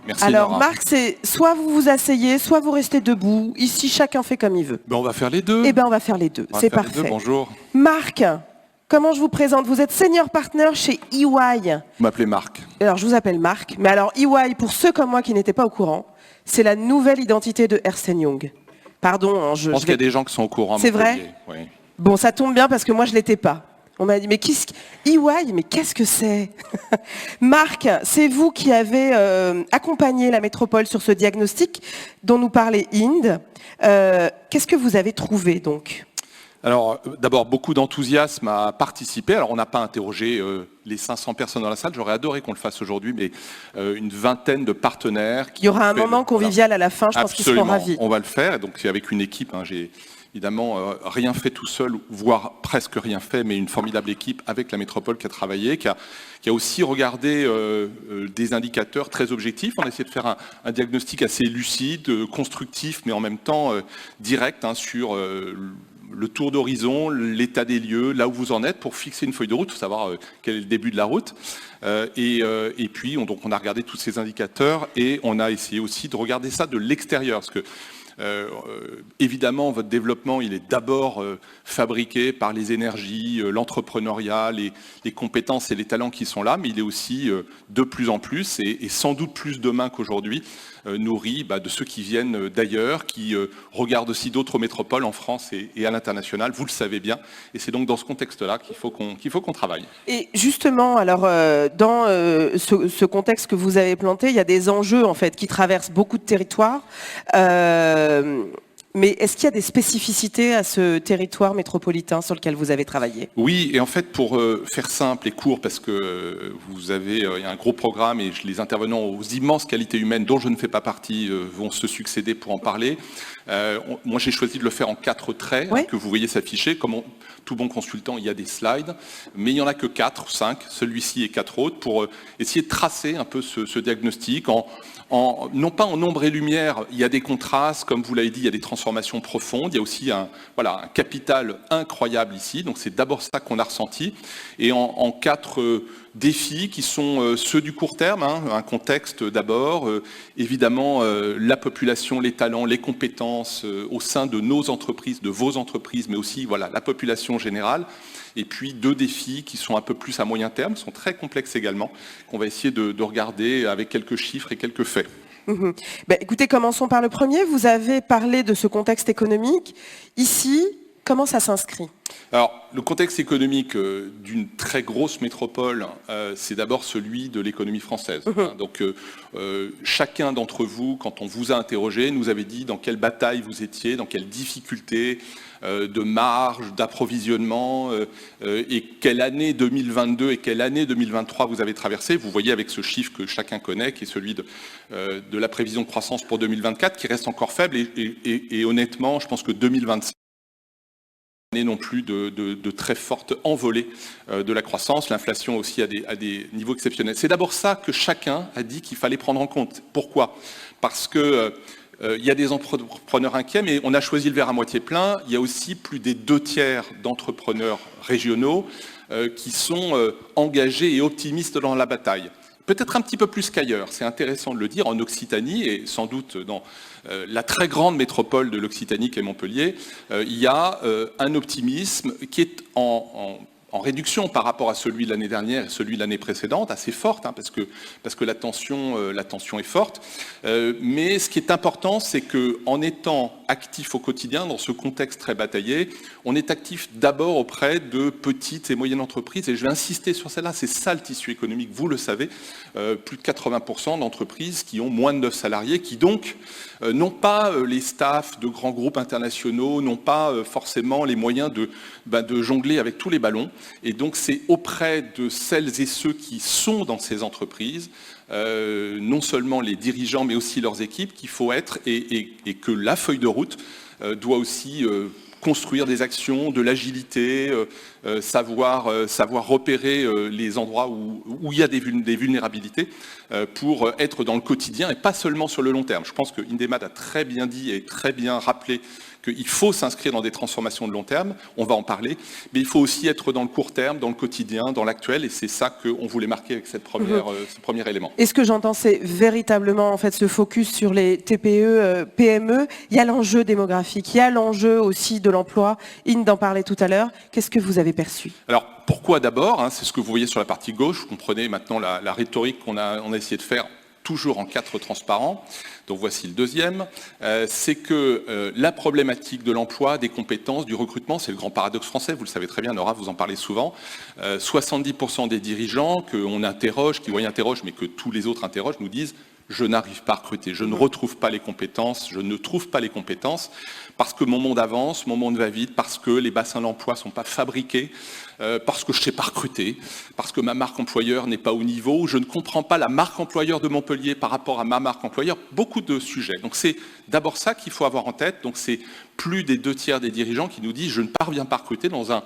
Merci Alors Nora. Marc, c'est soit vous vous asseyez, soit vous restez debout. Ici, chacun fait comme il veut. On va faire les deux. Eh bien, on va faire les deux. On va C'est faire les deux. parfait. Bonjour. Marc, comment je vous présente? Vous êtes senior partner chez EY. Vous m'appelez Marc. Alors, je vous appelle Marc. Mais alors, EY, pour ceux comme moi qui n'étaient pas au courant, c'est la nouvelle identité de Ernst & Young. Pardon, hein, Je pense qu'il y a des gens qui sont au courant. C'est vrai? Oui. Bon, ça tombe bien parce que moi, je ne l'étais pas. On m'a dit, mais EY, mais qu'est-ce que c'est? Marc, c'est vous qui avez accompagné la métropole sur ce diagnostic dont nous parlait Inde. Qu'est-ce que vous avez trouvé donc? Alors, d'abord, beaucoup d'enthousiasme à participer. Alors, on n'a pas interrogé les 500 personnes dans la salle. J'aurais adoré qu'on le fasse aujourd'hui, mais une vingtaine de partenaires. Il y aura un moment convivial à la fin, je pense qu'ils seront ravis. On va le faire, donc avec une équipe. J'ai évidemment rien fait tout seul, voire presque rien fait, mais une formidable équipe avec la métropole qui a travaillé, qui a aussi regardé des indicateurs très objectifs. On a essayé de faire un diagnostic assez lucide, constructif, mais en même temps direct sur le tour d'horizon, l'état des lieux, là où vous en êtes, pour fixer une feuille de route, pour savoir quel est le début de la route. Et puis, on a regardé tous ces indicateurs et on a essayé aussi de regarder ça de l'extérieur. Parce que, évidemment, votre développement, il est d'abord fabriqué par les énergies, l'entrepreneuriat, les compétences et les talents qui sont là, mais il est aussi de plus en plus, et sans doute plus demain qu'aujourd'hui, nourri de ceux qui viennent d'ailleurs, qui regardent aussi d'autres métropoles en France et à l'international, vous le savez bien. Et c'est donc dans ce contexte-là qu'il faut qu'on travaille. Et justement, alors, dans ce contexte que vous avez planté, il y a des enjeux en fait, qui traversent beaucoup de territoires. Mais est-ce qu'il y a des spécificités à ce territoire métropolitain sur lequel vous avez travaillé? Oui, et en fait, pour faire simple et court, parce que il y a un gros programme et les intervenants aux immenses qualités humaines dont je ne fais pas partie vont se succéder pour en parler. Moi, j'ai choisi de le faire en 4 traits que vous voyez s'afficher. Comme tout bon consultant, il y a des slides, mais il n'y en a que 4 ou 5, celui-ci et 4 autres, pour essayer de tracer un peu ce diagnostic non pas en ombre et lumière. Il y a des contrastes, comme vous l'avez dit, il y a des transformations profondes, il y a aussi un capital incroyable ici, donc c'est d'abord ça qu'on a ressenti, et en 4 défis qui sont ceux du court terme, un contexte d'abord, évidemment la population, les talents, les compétences au sein de nos entreprises, de vos entreprises, mais aussi la population générale. Et puis 2 défis qui sont un peu plus à moyen terme, sont très complexes également, qu'on va essayer de regarder avec quelques chiffres et quelques faits. Écoutez, commençons par le premier. Vous avez parlé de ce contexte économique. Ici, comment ça s'inscrit? Alors, le contexte économique d'une très grosse métropole, c'est d'abord celui de l'économie française. Donc, chacun d'entre vous, quand on vous a interrogé, nous avait dit dans quelle bataille vous étiez, dans quelle difficulté de marge, d'approvisionnement, et quelle année 2022 et quelle année 2023 vous avez traversé. Vous voyez avec ce chiffre que chacun connaît, qui est celui de la prévision de croissance pour 2024, qui reste encore faible, et honnêtement, je pense que 2025 non plus de très forte envolée de la croissance, l'inflation aussi à des niveaux exceptionnels. C'est d'abord ça que chacun a dit qu'il fallait prendre en compte. Pourquoi? Parce que il y a des entrepreneurs inquiets, mais on a choisi le verre à moitié plein. Il y a aussi plus des 2/3 d'entrepreneurs régionaux qui sont engagés et optimistes dans la bataille. Peut-être un petit peu plus qu'ailleurs, c'est intéressant de le dire, en Occitanie et sans doute dans la très grande métropole de l'Occitanie qu'est Montpellier, il y a un optimisme qui est en réduction par rapport à celui de l'année dernière et celui de l'année précédente, assez forte, parce que la tension est forte. Mais ce qui est important, c'est qu'en étant actif au quotidien, dans ce contexte très bataillé, on est actif d'abord auprès de petites et moyennes entreprises, et je vais insister sur celle-là, c'est ça le tissu économique, vous le savez, plus de 80% d'entreprises qui ont moins de 9 salariés, qui donc n'ont pas les staffs de grands groupes internationaux, n'ont pas forcément les moyens de jongler avec tous les ballons. Et donc c'est auprès de celles et ceux qui sont dans ces entreprises, non seulement les dirigeants mais aussi leurs équipes, qu'il faut être, et que la feuille de route doit aussi construire des actions, de l'agilité, savoir repérer les endroits où il y a des vulnérabilités pour être dans le quotidien et pas seulement sur le long terme. Je pense que Indemad a très bien dit et très bien rappelé qu'il faut s'inscrire dans des transformations de long terme, on va en parler, mais il faut aussi être dans le court terme, dans le quotidien, dans l'actuel, et c'est ça qu'on voulait marquer avec ce premier élément. Et ce que j'entends, c'est véritablement en fait ce focus sur les TPE, PME. Il y a l'enjeu démographique, il y a l'enjeu aussi de l'emploi. Inde en parlait tout à l'heure. Qu'est-ce que vous avez perçu? Alors, pourquoi d'abord, c'est ce que vous voyez sur la partie gauche, vous comprenez maintenant la rhétorique qu'on a essayé de faire toujours en 4 transparents. Donc voici le deuxième, c'est que la problématique de l'emploi, des compétences, du recrutement, c'est le grand paradoxe français, vous le savez très bien, Nora, vous en parlez souvent. 70% des dirigeants qu'on interroge, qui interrogent, mais que tous les autres interrogent, nous disent « je n'arrive pas à recruter, je ne retrouve pas les compétences, je ne trouve pas les compétences, parce que mon monde avance, mon monde va vite, parce que les bassins d'emploi ne sont pas fabriqués, parce que je ne sais pas recruter, parce que ma marque employeur n'est pas au niveau, je ne comprends pas la marque employeur de Montpellier par rapport à ma marque employeur », beaucoup de sujets. Donc c'est d'abord ça qu'il faut avoir en tête. Donc c'est plus des 2/3 des dirigeants qui nous disent « je ne parviens pas à recruter dans un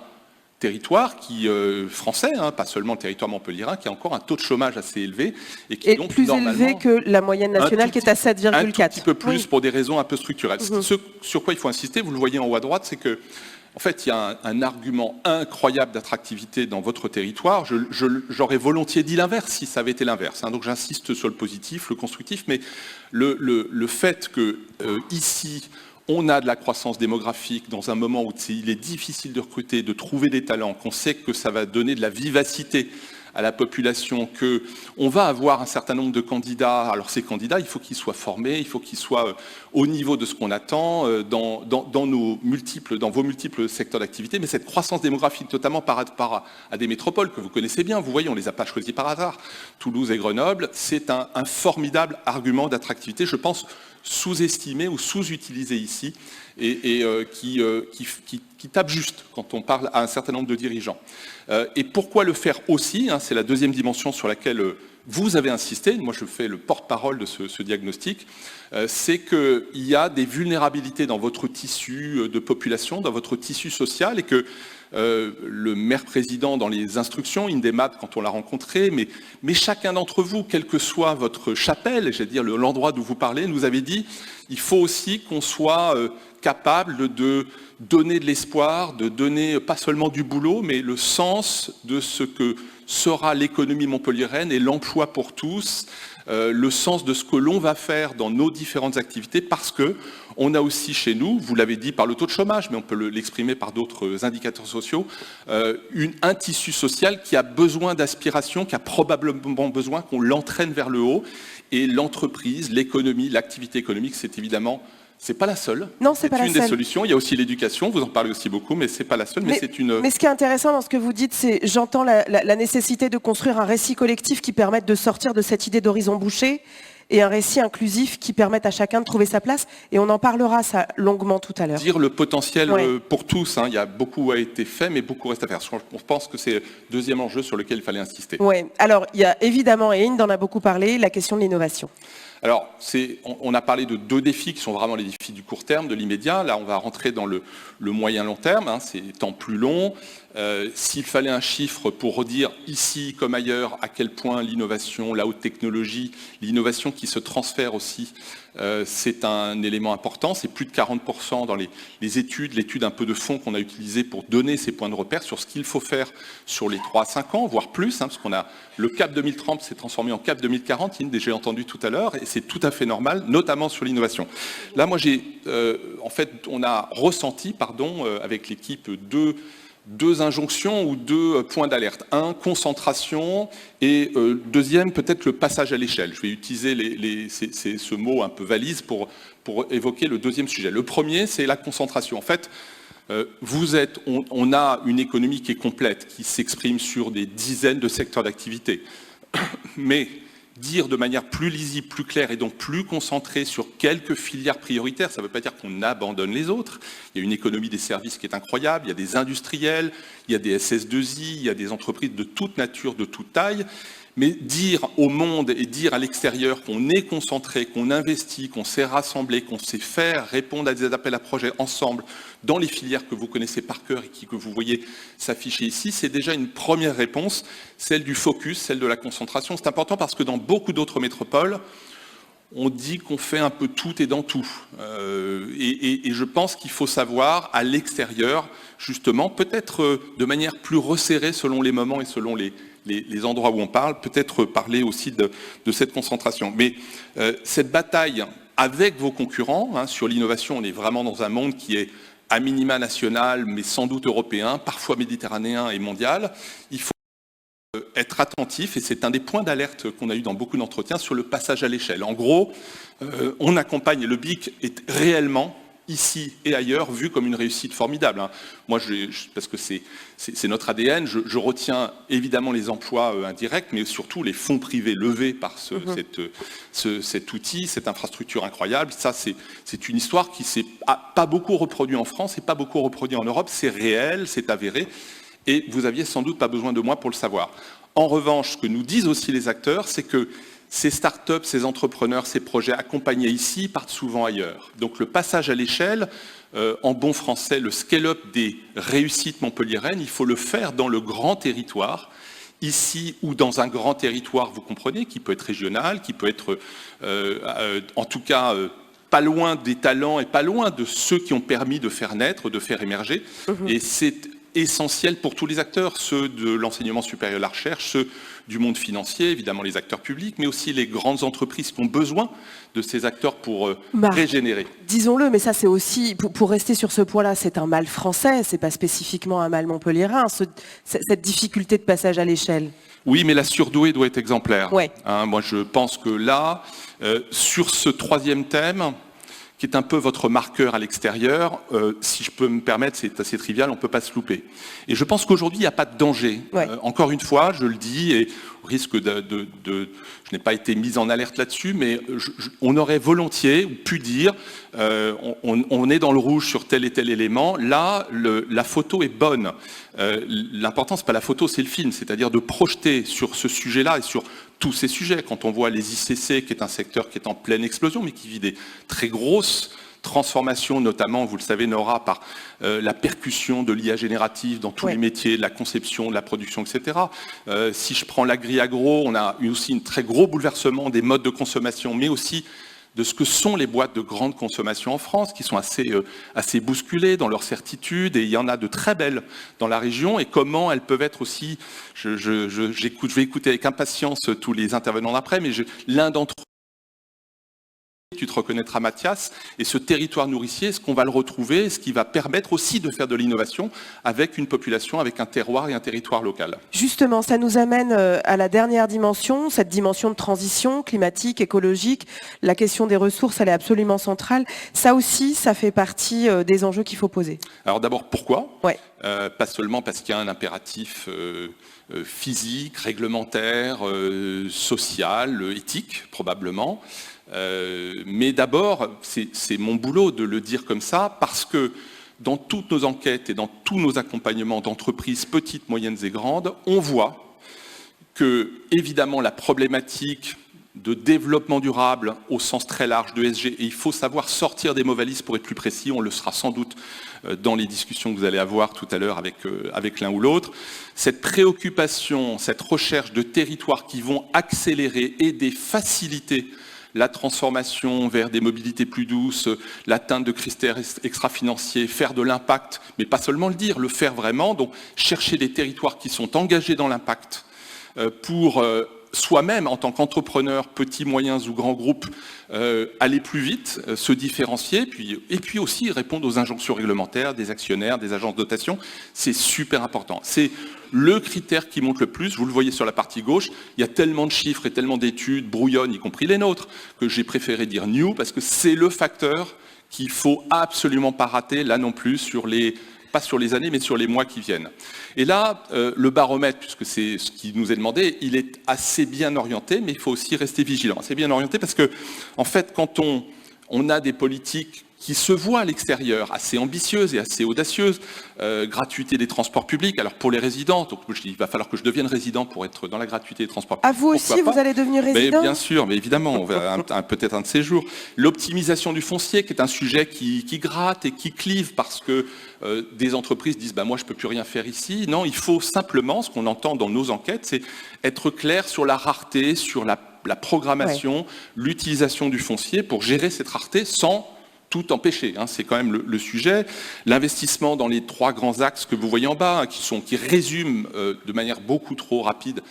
territoire qui français, pas seulement le territoire montpelliérain, qui a encore un taux de chômage assez élevé et qui est donc plus élevé que la moyenne nationale qui est à 7,4. Un tout petit peu plus pour des raisons un peu structurelles. Ce sur quoi il faut insister, vous le voyez en haut à droite, c'est que en fait, il y a un argument incroyable d'attractivité dans votre territoire. J'aurais volontiers dit l'inverse si ça avait été l'inverse. Donc j'insiste sur le positif, le constructif, mais le fait que ici, on a de la croissance démographique dans un moment où il est difficile de recruter, de trouver des talents, qu'on sait que ça va donner de la vivacité à la population, qu'on va avoir un certain nombre de candidats. Alors ces candidats, il faut qu'ils soient formés, il faut qu'ils soient au niveau de ce qu'on attend dans vos multiples secteurs d'activité. Mais cette croissance démographique, notamment par rapport à des métropoles que vous connaissez bien, vous voyez, on ne les a pas choisis par hasard, Toulouse et Grenoble, c'est un formidable argument d'attractivité, je pense, sous-estimé ou sous-utilisé ici et qui tape juste quand on parle à un certain nombre de dirigeants. Et pourquoi le faire aussi, c'est la deuxième dimension sur laquelle vous avez insisté, moi je fais le porte-parole de ce diagnostic, c'est qu'il y a des vulnérabilités dans votre tissu de population, dans votre tissu social, et que le maire-président dans les instructions, Indemad, quand on l'a rencontré, mais chacun d'entre vous, quelle que soit votre chapelle, j'allais dire l'endroit d'où vous parlez, nous avait dit, il faut aussi qu'on soit capable de donner de l'espoir, de donner pas seulement du boulot, mais le sens de ce que sera l'économie montpelliéraine et l'emploi pour tous, le sens de ce que l'on va faire dans nos différentes activités, parce que on a aussi chez nous, vous l'avez dit par le taux de chômage, mais on peut l'exprimer par d'autres indicateurs sociaux, un tissu social qui a besoin d'aspiration, qui a probablement besoin qu'on l'entraîne vers le haut, et l'entreprise, l'économie, l'activité économique, c'est évidemment... C'est pas la seule. Non, c'est pas la seule. C'est une des solutions. Il y a aussi l'éducation. Vous en parlez aussi beaucoup, mais c'est pas la seule. Mais c'est une. Mais ce qui est intéressant dans ce que vous dites, c'est j'entends la nécessité de construire un récit collectif qui permette de sortir de cette idée d'horizon bouché et un récit inclusif qui permette à chacun de trouver sa place. Et on en parlera ça longuement tout à l'heure. Dire le potentiel pour tous. Il y a beaucoup a été fait, mais beaucoup reste à faire. On pense que c'est le deuxième enjeu sur lequel il fallait insister. Oui. Alors il y a évidemment, et Inde en a beaucoup parlé, la question de l'innovation. Alors, on a parlé de 2 défis qui sont vraiment les défis du court terme, de l'immédiat. Là, on va rentrer dans le moyen-long terme, c'est temps plus long. S'il fallait un chiffre pour redire ici comme ailleurs à quel point l'innovation, la haute technologie, l'innovation qui se transfère aussi, c'est un élément important. C'est plus de 40% dans les études, l'étude un peu de fond qu'on a utilisée pour donner ces points de repère sur ce qu'il faut faire sur les 3 à 5 ans, voire plus, parce qu'on a le cap 2030 s'est transformé en cap 2040, j'ai entendu tout à l'heure, et c'est tout à fait normal, notamment sur l'innovation. Là, moi, on a ressenti, avec l'équipe deux injonctions ou 2 points d'alerte. Un, concentration, et deuxième, peut-être le passage à l'échelle. Je vais utiliser ce mot un peu valise pour évoquer le deuxième sujet. Le premier, c'est la concentration. En fait, on a une économie qui est complète, qui s'exprime sur des dizaines de secteurs d'activité. Mais dire de manière plus lisible, plus claire et donc plus concentrée sur quelques filières prioritaires, ça ne veut pas dire qu'on abandonne les autres. Il y a une économie des services qui est incroyable, il y a des industriels, il y a des SS2I, il y a des entreprises de toute nature, de toute taille. Mais dire au monde et dire à l'extérieur qu'on est concentré, qu'on investit, qu'on sait rassembler, qu'on sait faire répondre à des appels à projets ensemble dans les filières que vous connaissez par cœur et que vous voyez s'afficher ici, c'est déjà une première réponse, celle du focus, celle de la concentration. C'est important parce que dans beaucoup d'autres métropoles, on dit qu'on fait un peu tout et dans tout. Et je pense qu'il faut savoir, à l'extérieur, justement, peut-être de manière plus resserrée selon les moments et selon les endroits où on parle, peut-être parler aussi de cette concentration. Mais cette bataille avec vos concurrents, sur l'innovation, on est vraiment dans un monde qui est à minima national, mais sans doute européen, parfois méditerranéen et mondial. Il faut être attentif, et c'est un des points d'alerte qu'on a eu dans beaucoup d'entretiens, sur le passage à l'échelle. En gros, on accompagne, et le BIC est réellement, ici et ailleurs, vu comme une réussite formidable. Moi, parce que c'est notre ADN, je retiens évidemment les emplois indirects, mais surtout les fonds privés levés par cet outil, cette infrastructure incroyable. Ça, c'est une histoire qui s'est pas beaucoup reproduite en France et pas beaucoup reproduite en Europe. C'est réel, c'est avéré. Et vous aviez sans doute pas besoin de moi pour le savoir. En revanche, ce que nous disent aussi les acteurs, c'est que ces startups, ces entrepreneurs, ces projets accompagnés ici partent souvent ailleurs. Donc le passage à l'échelle, en bon français, le scale-up des réussites montpelliéraines, il faut le faire dans le grand territoire, ici ou dans un grand territoire, vous comprenez, qui peut être régional, qui peut être en tout cas pas loin des talents et pas loin de ceux qui ont permis de faire naître, de faire émerger. Et c'est essentiel pour tous les acteurs, ceux de l'enseignement supérieur et la recherche, ceux du monde financier, évidemment les acteurs publics, mais aussi les grandes entreprises qui ont besoin de ces acteurs pour régénérer. Disons-le, mais ça c'est aussi, pour rester sur ce point-là, c'est un mal français, c'est pas spécifiquement un mal montpelliérain, cette difficulté de passage à l'échelle. Oui, mais la surdouée doit être exemplaire. Ouais. Moi je pense que là, sur ce troisième thème, qui est un peu votre marqueur à l'extérieur, si je peux me permettre, c'est assez trivial, on ne peut pas se louper. Et je pense qu'aujourd'hui, il n'y a pas de danger. Ouais. Encore une fois, je le dis, et au risque je n'ai pas été mise en alerte là-dessus, mais on aurait volontiers pu dire, on est dans le rouge sur tel et tel élément, là, la photo est bonne. L'important, ce n'est pas la photo, c'est le film, c'est-à-dire de projeter sur ce sujet-là et sur tous ces sujets. Quand on voit les ICC, qui est un secteur qui est en pleine explosion, mais qui vit des très grosses transformations, notamment, vous le savez, Nora, par la percussion de l'IA générative dans tous les métiers, de la conception, de la production, etc. Si je prends l'agri-agro, on a eu aussi un très gros bouleversement des modes de consommation, mais aussi de ce que sont les boîtes de grande consommation en France, qui sont assez bousculées dans leur certitude, et il y en a de très belles dans la région, et comment elles peuvent être aussi, je vais écouter avec impatience tous les intervenants d'après, mais l'un d'entre eux, tu te reconnaîtras Mathias, et ce territoire nourricier, est-ce qu'on va le retrouver, ce qui va permettre aussi de faire de l'innovation avec une population, avec un terroir et un territoire local. Justement, ça nous amène à la dernière dimension, cette dimension de transition climatique, écologique. La question des ressources, elle est absolument centrale. Ça aussi, ça fait partie des enjeux qu'il faut poser. Alors d'abord, pourquoi ? Pas seulement parce qu'il y a un impératif physique, réglementaire, social, éthique, probablement. Mais d'abord, c'est mon boulot de le dire comme ça, parce que dans toutes nos enquêtes et dans tous nos accompagnements d'entreprises petites, moyennes et grandes, on voit que, évidemment, la problématique de développement durable au sens très large de ESG, et il faut savoir sortir des mots valises pour être plus précis, on le sera sans doute dans les discussions que vous allez avoir tout à l'heure avec l'un ou l'autre, cette préoccupation, cette recherche de territoires qui vont accélérer, aider, faciliter la transformation vers des mobilités plus douces, l'atteinte de critères extra-financiers, faire de l'impact, mais pas seulement le dire, le faire vraiment, donc chercher des territoires qui sont engagés dans l'impact pour soi-même, en tant qu'entrepreneur, petits, moyens ou grands groupes, aller plus vite, se différencier, et puis aussi répondre aux injonctions réglementaires des actionnaires, des agences de notation, c'est super important. C'est le critère qui monte le plus, vous le voyez sur la partie gauche, il y a tellement de chiffres et tellement d'études brouillonnes, y compris les nôtres, que j'ai préféré dire new, parce que c'est le facteur qu'il ne faut absolument pas rater, là non plus, pas sur les années, mais sur les mois qui viennent. Et là, le baromètre, puisque c'est ce qui nous est demandé, il est assez bien orienté, mais il faut aussi rester vigilant. Assez bien orienté parce que, en fait, quand on a des politiques qui se voient à l'extérieur, assez ambitieuse et assez audacieuse. Gratuité des transports publics. Alors pour les résidents, donc il va falloir que je devienne résident pour être dans la gratuité des transports publics. À vous aussi, vous allez devenir résident? Bien sûr, mais évidemment, on va peut-être un de ces jours. L'optimisation du foncier, qui est un sujet qui gratte et qui clive parce que des entreprises disent moi je peux plus rien faire ici. Non, il faut simplement, ce qu'on entend dans nos enquêtes, c'est être clair sur la rareté, sur la programmation, l'utilisation du foncier pour gérer cette rareté sans tout empêcher. C'est quand même le sujet. L'investissement dans les 3 grands axes que vous voyez en bas, qui résument de manière beaucoup trop rapide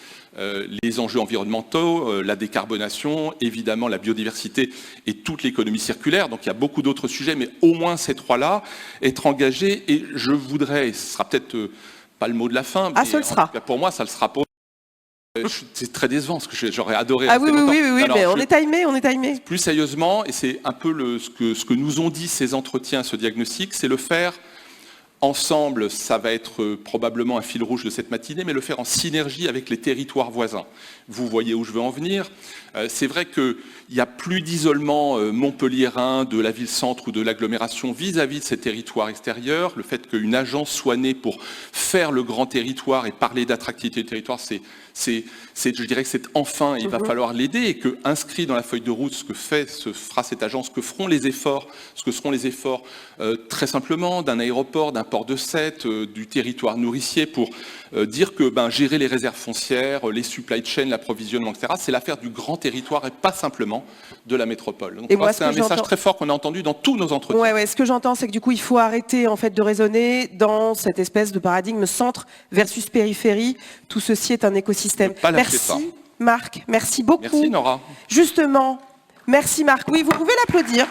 les enjeux environnementaux, la décarbonation, évidemment la biodiversité et toute l'économie circulaire. Donc il y a beaucoup d'autres sujets, mais au moins ces 3-là, être engagés. Et je voudrais, et ce sera peut-être pas le mot de la fin, mais ce le sera. Pour moi, ça le sera pas. C'est très décevant, parce que j'aurais adoré. Oui, alors, mais on est timé. Plus sérieusement, et c'est un peu ce que nous ont dit ces entretiens, ce diagnostic, c'est le faire ensemble. Ça va être probablement un fil rouge de cette matinée, mais le faire en synergie avec les territoires voisins. Vous voyez où je veux en venir. C'est vrai qu'il n'y a plus d'isolement montpelliérain de la ville-centre ou de l'agglomération vis-à-vis de ces territoires extérieurs. Le fait qu'une agence soit née pour faire le grand territoire et parler d'attractivité du territoire, je dirais que c'est enfin, il va falloir l'aider, et que inscrit dans la feuille de route ce que fera cette agence, ce que seront les efforts très simplement d'un aéroport, d'un port de Sète, du territoire nourricier, pour dire que gérer les réserves foncières, les supply chains, l'approvisionnement, etc., c'est l'affaire du grand territoire et pas simplement de la métropole. Donc c'est un message très fort qu'on a entendu dans tous nos entretiens. Ce que j'entends, c'est que du coup, il faut arrêter en fait de raisonner dans cette espèce de paradigme centre versus périphérie. Tout ceci est un écosystème. Merci Marc, merci beaucoup. Merci Nora. Justement, merci Marc. Oui, vous pouvez l'applaudir.